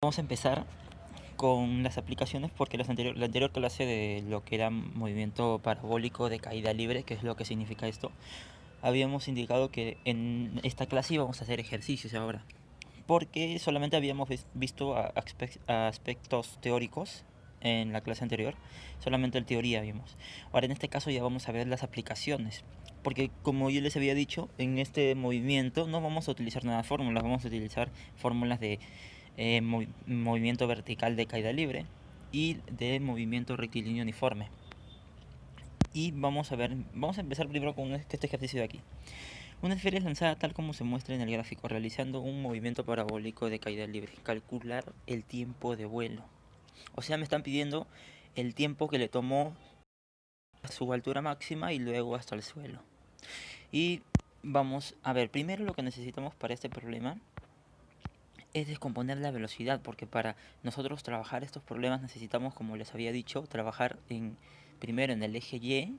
Vamos a empezar con las aplicaciones porque la anterior clase de lo que era movimiento parabólico de caída libre, que es lo que significa esto, habíamos indicado que en esta clase íbamos a hacer ejercicios ahora, porque solamente habíamos visto aspectos teóricos en la clase anterior, solamente en teoría vimos. Ahora en este caso ya vamos a ver las aplicaciones, porque como yo les había dicho, en este movimiento no vamos a utilizar nada de fórmulas, vamos a utilizar fórmulas de movimiento vertical de caída libre y de movimiento rectilíneo uniforme. Y vamos a empezar primero con este ejercicio de aquí. Una esfera es lanzada tal como se muestra en el gráfico, realizando un movimiento parabólico de caída libre. Calcular el tiempo de vuelo. O sea, me están pidiendo el tiempo que le tomó a su altura máxima y luego hasta el suelo. Y vamos a ver, primero lo que necesitamos para este problema es descomponer la velocidad, porque para nosotros trabajar estos problemas necesitamos, como les había dicho, trabajar primero en el eje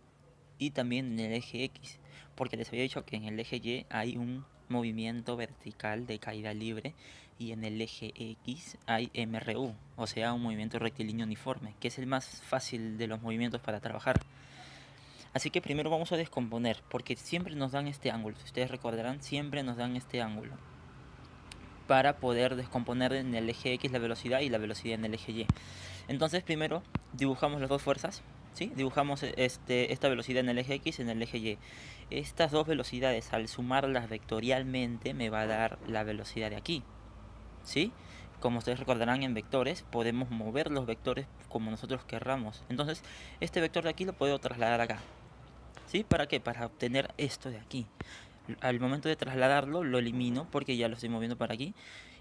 y también en el eje X, porque les había dicho que en el eje Y hay un movimiento vertical de caída libre y en el eje X hay MRU, o sea, un movimiento rectilíneo uniforme, que es el más fácil de los movimientos para trabajar. Así que primero vamos a descomponer, porque siempre nos dan este ángulo, si ustedes recordarán, siempre nos dan este ángulo para poder descomponer en el eje X la velocidad y la velocidad en el eje Y. Entonces primero dibujamos las dos fuerzas, ¿sí? Dibujamos esta velocidad en el eje X y en el eje Y. Estas dos velocidades, al sumarlas vectorialmente, me va a dar la velocidad de aquí, ¿sí? Como ustedes recordarán, en vectores podemos mover los vectores como nosotros querramos. Entonces este vector de aquí lo puedo trasladar acá, ¿sí? ¿Para qué? Para obtener esto de aquí. Al momento de trasladarlo lo elimino porque ya lo estoy moviendo para aquí.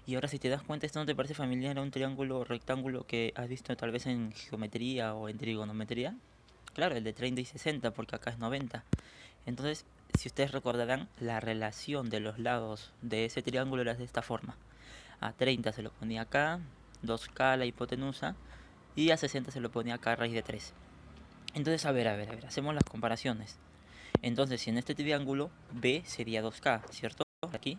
Y ahora si te das cuenta, esto no te parece familiar a un triángulo o rectángulo que has visto tal vez en geometría o en trigonometría. Claro, el de 30 y 60 porque acá es 90. Entonces, si ustedes recordarán, la relación de los lados de ese triángulo era de esta forma. A 30 se lo ponía acá, 2K la hipotenusa, y a 60 se lo ponía acá raíz de 3. Entonces, a ver, hacemos las comparaciones. Entonces, si en este triángulo B sería 2K, ¿cierto? Aquí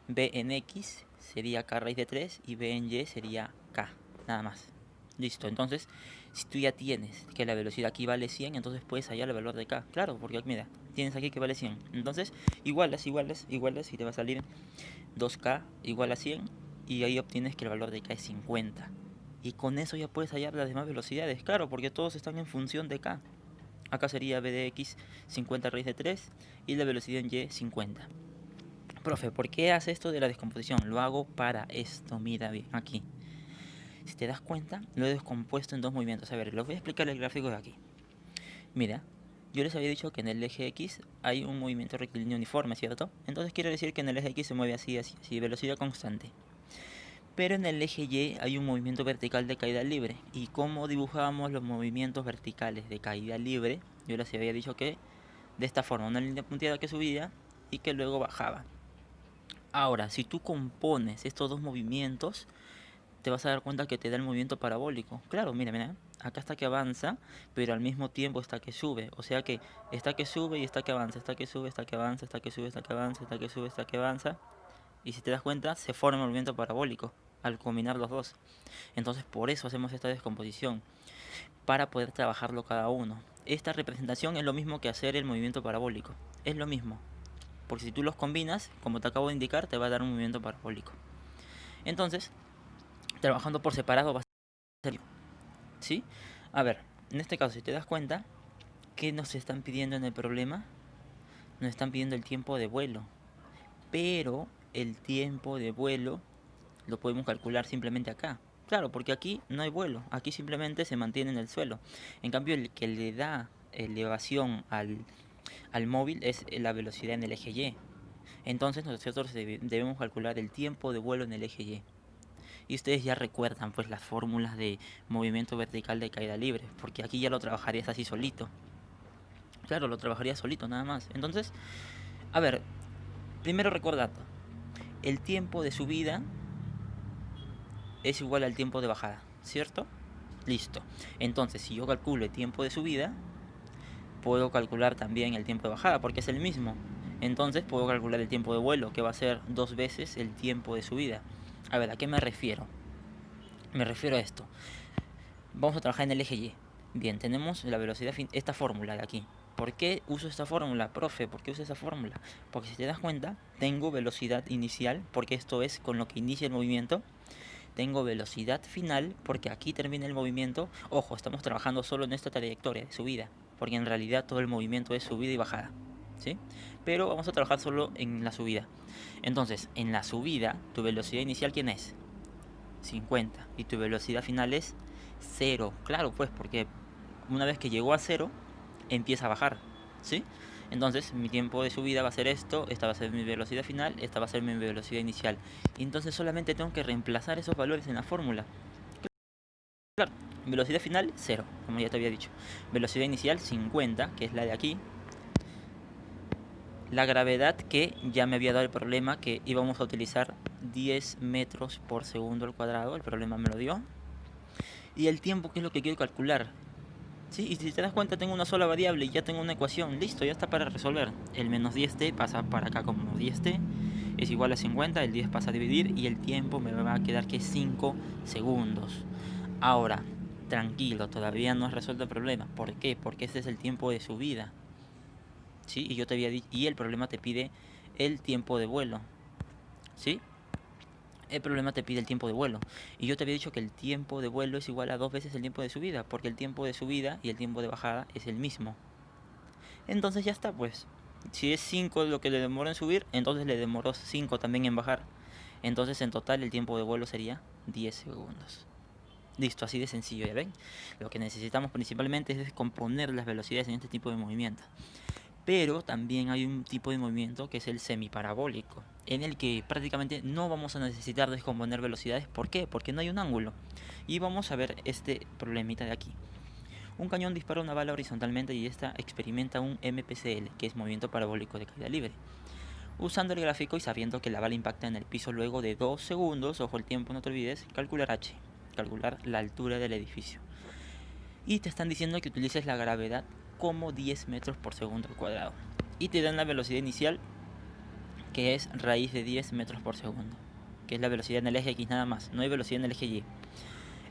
B en X sería K raíz de 3 y B en Y sería K, nada más. Listo, entonces, si tú ya tienes que la velocidad aquí vale 100, entonces puedes hallar el valor de K. Claro, porque mira, tienes aquí que vale 100. Entonces, igualas y te va a salir 2K igual a 100 y ahí obtienes que el valor de K es 50. Y con eso ya puedes hallar las demás velocidades, claro, porque todos están en función de K. Acá sería b de x 50 raíz de 3 y la velocidad en y 50. Profe, ¿por qué hace esto de la descomposición? Lo hago para esto, mira bien, aquí. Si te das cuenta, lo he descompuesto en dos movimientos. A ver, les voy a explicar el gráfico de aquí. Mira, yo les había dicho que en el eje X hay un movimiento rectilíneo uniforme, ¿cierto? Entonces quiere decir que en el eje X se mueve así, velocidad constante. Pero en el eje Y hay un movimiento vertical de caída libre. ¿Y cómo dibujábamos los movimientos verticales de caída libre? Yo les había dicho que de esta forma, una línea punteada que subía y que luego bajaba. Ahora, si tú compones estos dos movimientos, te vas a dar cuenta que te da el movimiento parabólico. Claro, mira, acá está que avanza, pero al mismo tiempo está que sube. O sea que está que sube y está que avanza, está que sube, está que avanza, está que sube, está que avanza, está que sube, está que avanza. Y si te das cuenta, se forma el movimiento parabólico al combinar los dos. Entonces por eso hacemos esta descomposición, para poder trabajarlo cada uno. Esta representación es lo mismo que hacer el movimiento parabólico. Es lo mismo. Porque si tú los combinas, como te acabo de indicar, te va a dar un movimiento parabólico. Entonces, trabajando por separado va a ser, ¿sí? A ver, en este caso, si te das cuenta, ¿qué nos están pidiendo en el problema? Nos están pidiendo el tiempo de vuelo. Pero el tiempo de vuelo lo podemos calcular simplemente acá. Claro, porque aquí no hay vuelo, aquí simplemente se mantiene en el suelo. En cambio, el que le da elevación al móvil es la velocidad en el eje Y. Entonces nosotros debemos calcular el tiempo de vuelo en el eje Y. Y ustedes ya recuerdan pues las fórmulas de movimiento vertical de caída libre, porque aquí ya lo trabajarías así solito. Claro, lo trabajarías solito nada más. Entonces, a ver, primero recordad, el tiempo de subida es igual al tiempo de bajada, ¿cierto? Listo. Entonces, si yo calculo el tiempo de subida, puedo calcular también el tiempo de bajada, porque es el mismo. Entonces puedo calcular el tiempo de vuelo, que va a ser 2 veces el tiempo de subida. A ver, ¿a qué me refiero? Me refiero a esto. Vamos a trabajar en el eje Y. Bien, tenemos la velocidad, esta fórmula de aquí. ¿Por qué uso esta fórmula, profe? ¿Por qué uso esta fórmula? Porque si te das cuenta, tengo velocidad inicial, porque esto es con lo que inicia el movimiento. Tengo velocidad final, porque aquí termina el movimiento. Ojo, estamos trabajando solo en esta trayectoria de subida, porque en realidad todo el movimiento es subida y bajada, ¿sí? Pero vamos a trabajar solo en la subida. Entonces, en la subida, tu velocidad inicial, ¿quién es? 50. Y tu velocidad final es 0. Claro, pues, porque una vez que llegó a 0, empieza a bajar, ¿sí? Entonces mi tiempo de subida va a ser esto, esta va a ser mi velocidad final, esta va a ser mi velocidad inicial. Y entonces solamente tengo que reemplazar esos valores en la fórmula. Claro, velocidad final 0, como ya te había dicho. Velocidad inicial 50, que es la de aquí. La gravedad, que ya me había dado el problema, que íbamos a utilizar 10 metros por segundo al cuadrado, el problema me lo dio. Y el tiempo, que es lo que quiero calcular. Sí, y si te das cuenta, tengo una sola variable y ya tengo una ecuación. Listo, ya está para resolver. El menos 10t pasa para acá como 10t, es igual a 50, el 10 pasa a dividir y el tiempo me va a quedar que 5 segundos. Ahora, tranquilo, todavía no has resuelto el problema. ¿Por qué? Porque este es el tiempo de subida. ¿Sí? Y yo te había dicho, y el problema te pide el tiempo de vuelo. ¿Sí? El problema te pide el tiempo de vuelo. Y yo te había dicho que el tiempo de vuelo es igual a 2 veces el tiempo de subida, porque el tiempo de subida y el tiempo de bajada es el mismo. Entonces ya está, pues. Si es 5 lo que le demoró en subir, entonces le demoró 5 también en bajar. Entonces en total el tiempo de vuelo sería 10 segundos. Listo, así de sencillo, ¿ya ven? Lo que necesitamos principalmente es descomponer las velocidades en este tipo de movimiento. Pero también hay un tipo de movimiento que es el semiparabólico, en el que prácticamente no vamos a necesitar descomponer velocidades. ¿Por qué? Porque no hay un ángulo. Y vamos a ver este problemita de aquí. Un cañón dispara una bala horizontalmente y esta experimenta un MPCL, que es movimiento parabólico de caída libre. Usando el gráfico y sabiendo que la bala impacta en el piso luego de 2 segundos, ojo el tiempo, no te olvides, calcular H, calcular la altura del edificio. Y te están diciendo que utilices la gravedad como 10 metros por segundo al cuadrado. Y te dan la velocidad inicial, que es raíz de 10 metros por segundo, que es la velocidad en el eje X nada más, no hay velocidad en el eje Y.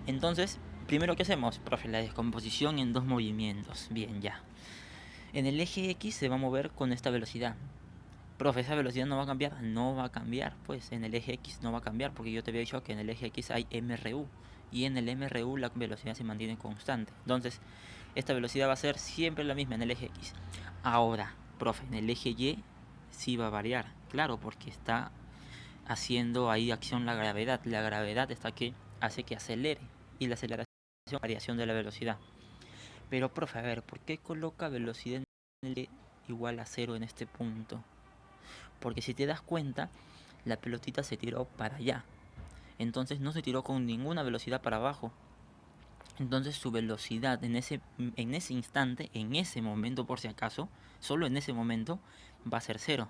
Entonces, primero, ¿qué hacemos? Profe, la descomposición en dos movimientos. Bien, ya. En el eje X se va a mover con esta velocidad. Profe, ¿esa velocidad no va a cambiar? No va a cambiar, pues en el eje X no va a cambiar, porque yo te había dicho que en el eje X hay MRU. Y en el MRU la velocidad se mantiene constante. Entonces, esta velocidad va a ser siempre la misma en el eje X. Ahora, profe, en el eje Y sí va a variar. Claro, porque está haciendo ahí acción la gravedad. La gravedad está que hace que acelere. Y la aceleración es variación de la velocidad. Pero, profe, a ver, ¿por qué coloca velocidad en el igual a 0 en este punto? Porque si te das cuenta, la pelotita se tiró para allá. Entonces no se tiró con ninguna velocidad para abajo. Entonces su velocidad en ese instante, en ese momento por si acaso, solo en ese momento, va a ser 0.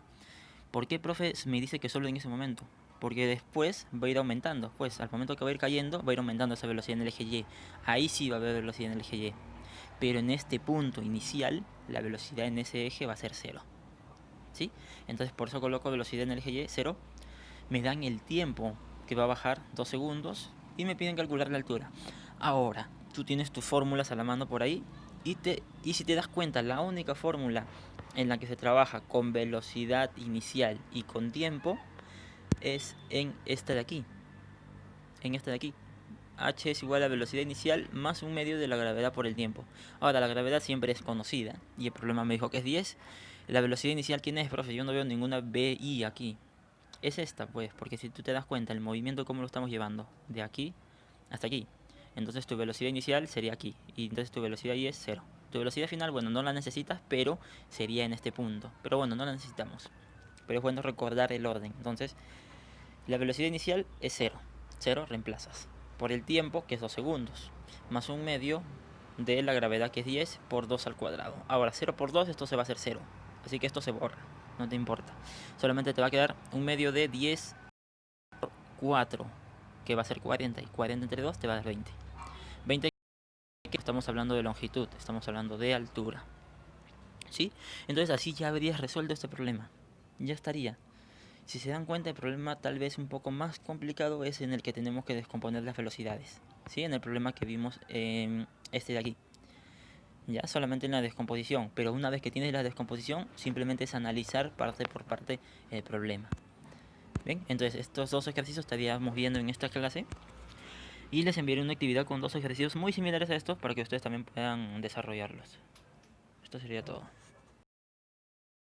¿Por qué, profe, me dice que solo en ese momento? Porque después va a ir aumentando. Pues al momento que va a ir cayendo, va a ir aumentando esa velocidad en el eje Y. Ahí sí va a haber velocidad en el eje Y. Pero en este punto inicial, la velocidad en ese eje va a ser 0. ¿Sí? Entonces por eso coloco velocidad en el eje Y 0. Me dan el tiempo, que va a bajar 2 segundos, y me piden calcular la altura. Ahora, tú tienes tus fórmulas a la mano por ahí, y si te das cuenta, la única fórmula en la que se trabaja con velocidad inicial y con tiempo es en esta de aquí. En esta de aquí. H es igual a velocidad inicial más un medio de la gravedad por el tiempo. Ahora, la gravedad siempre es conocida, y el problema me dijo que es 10. La velocidad inicial, ¿quién es, profe? Yo no veo ninguna BI aquí. Es esta, pues, porque si tú te das cuenta, el movimiento cómo lo estamos llevando, de aquí hasta aquí. Entonces tu velocidad inicial sería aquí, y entonces tu velocidad ahí es 0. Tu velocidad final, bueno, no la necesitas, pero sería en este punto. Pero bueno, no la necesitamos. Pero es bueno recordar el orden. Entonces, la velocidad inicial es 0. 0 reemplazas. Por el tiempo, que es 2 segundos. Más un medio de la gravedad, que es 10, por 2 al cuadrado. Ahora, 0 por 2, esto se va a hacer 0. Así que esto se borra. No te importa. Solamente te va a quedar un medio de 10 por 4, que va a ser 40. Y 40 entre 2 te va a dar 20. 20, que estamos hablando de longitud, estamos hablando de altura. ¿Sí? Entonces así ya habrías resuelto este problema. Ya estaría. Si se dan cuenta, el problema tal vez un poco más complicado es en el que tenemos que descomponer las velocidades, ¿sí? En el problema que vimos en este de aquí, ya solamente en la descomposición, pero una vez que tienes la descomposición, simplemente es analizar parte por parte el problema. Bien, entonces estos dos ejercicios estaríamos viendo en esta clase y les enviaré una actividad con dos ejercicios muy similares a estos para que ustedes también puedan desarrollarlos. Esto sería todo.